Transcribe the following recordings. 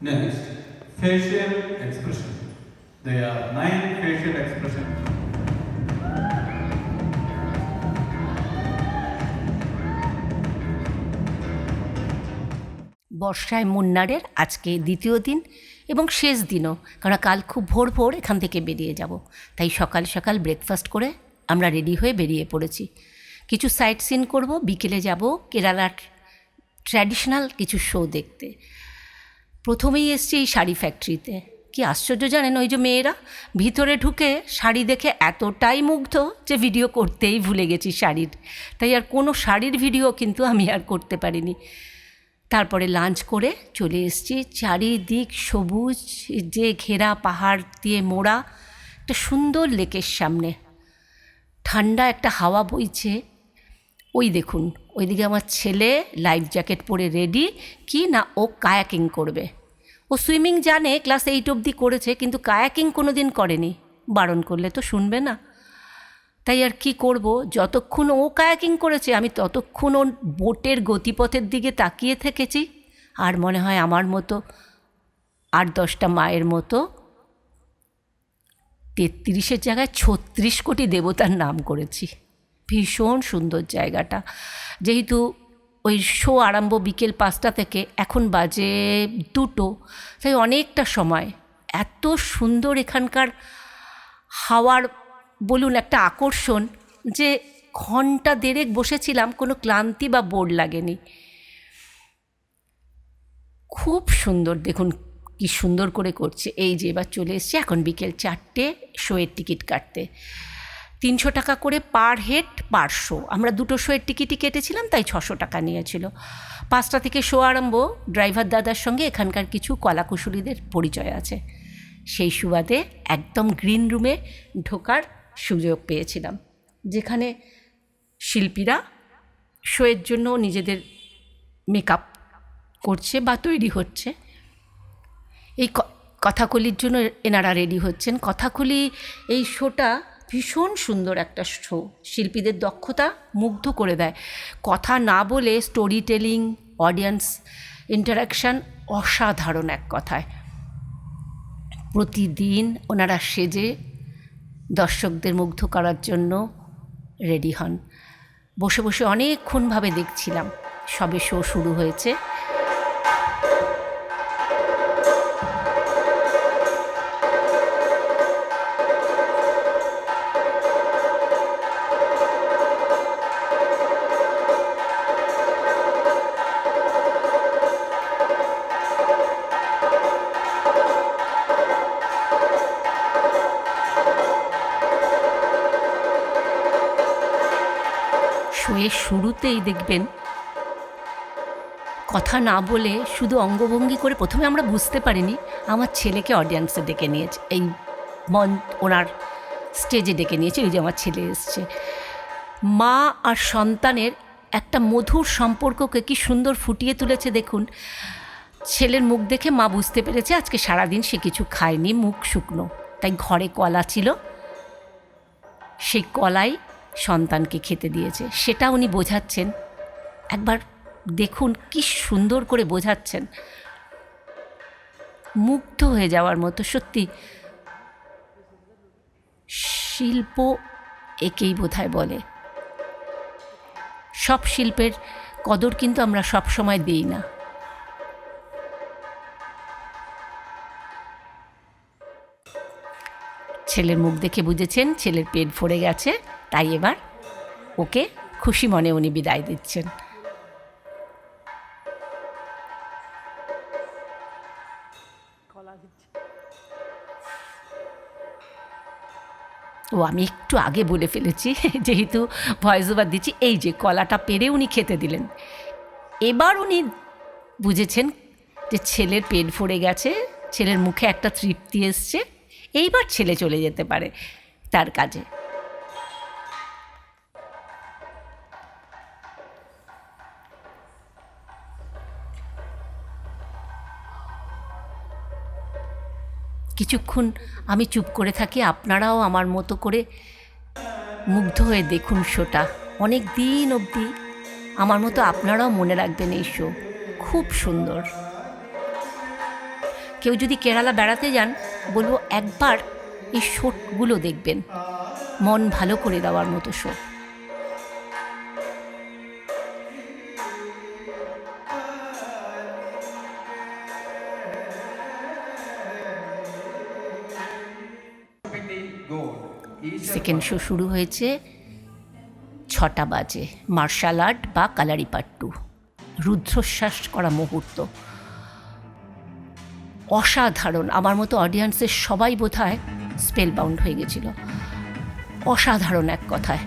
Next, facial expression. There are 9 facial expressions. বর্ষায় মুন্নারের আজকে দ্বিতীয় দিন এবং শেষ দিনও, কারণ কাল খুব ভোর ভোর এখান থেকে বেরিয়ে যাব। তাই সকাল সকাল ব্রেকফাস্ট করে আমরা রেডি হয়ে বেরিয়ে পড়েছি। কিছু সাইট সিন করব, বিকেলে যাব কেরালার ট্র্যাডিশনাল কিছু শো দেখতে। প্রথমেই এসছি এই শাড়ি ফ্যাক্টরিতে। কি আশ্চর্য জানেন, ওই যে মেয়েরা ভিতরে ঢুকে শাড়ি দেখে এতটাই মুগ্ধ যে ভিডিও করতেই ভুলে গেছি শাড়ির। তাই আর কোনো শাড়ির ভিডিও কিন্তু আমি আর করতে পারিনি। তারপরে লাঞ্চ করে চলে এসেছি চারিদিক সবুজ যে ঘেরা পাহাড় দিয়ে মোড়া একটা সুন্দর লেকের সামনে। ঠান্ডা একটা হাওয়া বইছে। ওই দেখুন, ওইদিকে আমার ছেলে লাইফ জ্যাকেট পরে রেডি, কি না ও কায়াকিং করবে। ও সুইমিং জানে, ক্লাস 8 অবধি করেছে, কিন্তু কায়াকিং কোনো দিন করেনি। বারণ করলে তো শুনবে না। তাই আর কি করব, যতক্ষণ ও কায়াকিং করেছে আমি ততক্ষণ ওর বোটের গতিপথের দিকে তাকিয়ে থেকেছি। আর মনে হয় আমার মতো 8-10টা মায়ের মতো 33-এর জায়গায় 36 কোটি দেবতার নাম করেছি। ভীষণ সুন্দর জায়গাটা। যেহেতু ওই শো আরম্ভ বিকেল 5টা থেকে, এখন বাজে 2টো, তাই অনেকটা সময়। এত সুন্দর এখানকার হাওয়ার বলুন একটা আকর্ষণ, যে ঘন্টা দেড়েক বসেছিলাম, কোনো ক্লান্তি বা বোর লাগেনি। খুব সুন্দর, দেখুন কি সুন্দর করে করছে। এই যে এবার চলে এসছে এখন বিকেল 4টে শোয়ের টিকিট কাটতে। 300 টাকা করে পার হেড পার শো। আমরা 2টো শোয়ের টিকিটই কেটেছিলাম, তাই 600 টাকা নিয়েছিল। 5টা থেকে শো আরম্ভ। ড্রাইভার দাদার সঙ্গে এখানকার কিছু কলাকুশলীদের পরিচয় আছে, সেই সুবাদে একদম গ্রিন রুমে ঢোকার সুযোগ পেয়েছিলাম, যেখানে শিল্পীরা শোয়ের জন্য নিজেদের মেকআপ করছে বা তৈরি হচ্ছে। এই কথাকলির জন্য এনারা রেডি হচ্ছেন। কথাকলি এই শোটা ভীষণ সুন্দর একটা শো, শিল্পীদের দক্ষতা মুগ্ধ করে দেয়। কথা না বলে স্টোরি টেলিং, অডিয়েন্স ইন্টারাকশান অসাধারণ এক কথায়। প্রতিদিন ওনারা সেজে দর্শকদের মুগ্ধ করার জন্য রেডি হন। বসে বসে অনেকক্ষণভাবে দেখছিলাম। সবে শো শুরু হয়েছে। শোয়ের শুরুতেই দেখবেন কথা না বলে শুধু অঙ্গভঙ্গি করে, প্রথমে আমরা বুঝতে পারিনি, আমার ছেলেকে অডিয়েন্সে ডেকে নিয়েছে, এই ওনার স্টেজে ডেকে নিয়েছে। ওই যে আমার ছেলে এসছে। মা আর সন্তানের একটা মধুর সম্পর্ককে কি সুন্দর ফুটিয়ে তুলেছে দেখুন। ছেলের মুখ দেখে মা বুঝতে পেরেছে আজকে সারাদিন সে কিছু খায়নি, মুখ শুকনো। তাই ঘরে কলা ছিল, সেই কলাই সন্তানকে খেতে দিয়েছে, সেটা উনি বোঝাচ্ছেন। একবার দেখুন কি সুন্দর করে বোঝাচ্ছেন, মুগ্ধ হয়ে যাওয়ার মতো। সত্যি শিল্প একেই বোধহয় বলে। সব শিল্পের কদর কিন্তু আমরা সব সময় দিই না। ছেলের মুখ দেখে বুঝেছেন ছেলের পেট ভরে গেছে, তাই এবার ওকে খুশি মনে উনি বিদায় দিচ্ছেন। ও আমি একটু আগে বলে ফেলেছি, যেহেতু ভয়েস ওভার দিচ্ছি। এই যে কলাটা পেরে উনি খেতে দিলেন। এবার উনি বুঝেছেন যে ছেলের পেট ভরে গেছে, ছেলের মুখে একটা তৃপ্তি এসছে, এইবার ছেলে চলে যেতে পারে তার কাজে। কিছুক্ষণ আমি চুপ করে থাকি, আপনারাও আমার মতো করে মুগ্ধ হয়ে দেখুন শোটা। অনেক দিন অবধি আমার মতো আপনারাও মনে রাখবেন এই শো, খুব সুন্দর। কেউ যদি কেরালা বেড়াতে যান বলবো একবার এই শোগুলো দেখবেন, মন ভালো করে দেওয়ার মতো শো। সেকেন্ড শো শুরু হয়েছে 6টা বাজে, মার্শাল আর্ট বা কালারিপাট্টু, রুদ্রশ্বাস করা মুহূর্ত, অসাধারণ। আমার মতো অডিয়েন্সের সবাই বোধহয় স্পেল বাউন্ড হয়ে গেছিল। অসাধারণ এক কথায়।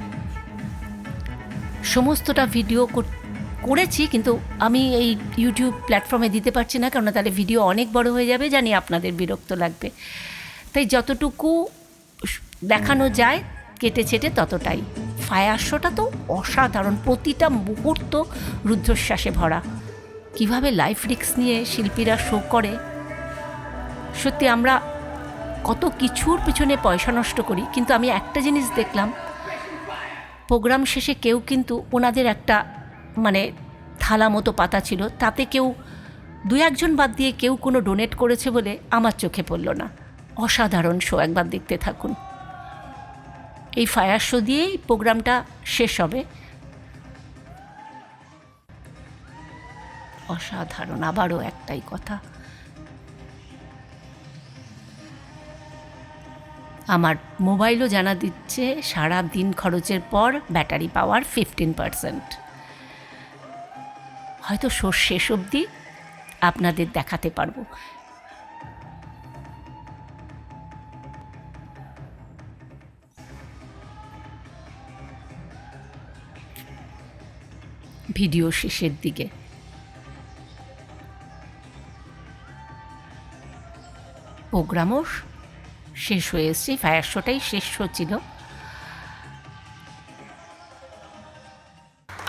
সমস্তটা ভিডিও করেছি, কিন্তু আমি এই ইউটিউব প্ল্যাটফর্মে দিতে পারছি না, কারণ তাহলে ভিডিও অনেক বড় হয়ে যাবে, জানি আপনাদের বিরক্ত লাগবে। তাই যতটুকু দেখানো যায় কেটে ছেটে ততটাই। ফায়ার শোটা তো অসাধারণ, প্রতিটা মুহূর্ত রুদ্রশ্বাসে ভরা। কিভাবে লাইফ রিস্ক নিয়ে শিল্পীরা শো করে, সত্যি আমরা কত কিছুর পিছনে পয়সা নষ্ট করি। কিন্তু আমি একটা জিনিস দেখলাম, প্রোগ্রাম শেষে কেউ কিন্তু ওনাদের একটা মানে থালা মতো পাতা ছিল, তাতে কেউ 2-1জন বাদ দিয়ে কেউ কোনো ডোনেট করেছে বলে আমার চোখে পড়ল না। অসাধারণ শো, একবার দেখতে থাকুন। এই ফায়ার শো দিয়েই প্রোগ্রামটা শেষ হবে। অসাধারণ। আবারও একটাই কথা, আমার মোবাইলও জানা দিচ্ছে সারা দিন খরচের পর ব্যাটারি পাওয়ার 15%। হয়তো শো শেষ অবধি আপনাদের দেখাতে পারবো। ভিডিও শেষের দিকে প্রোগ্রামও শেষ হয়ে এসছে, ফায়ার শোটাই শেষ শো ছিল।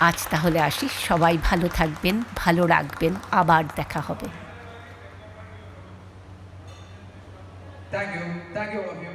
আজ তাহলে আসি, সবাই ভালো থাকবেন, ভালো রাখবেন, আবার দেখা হবে। Thank you all of you.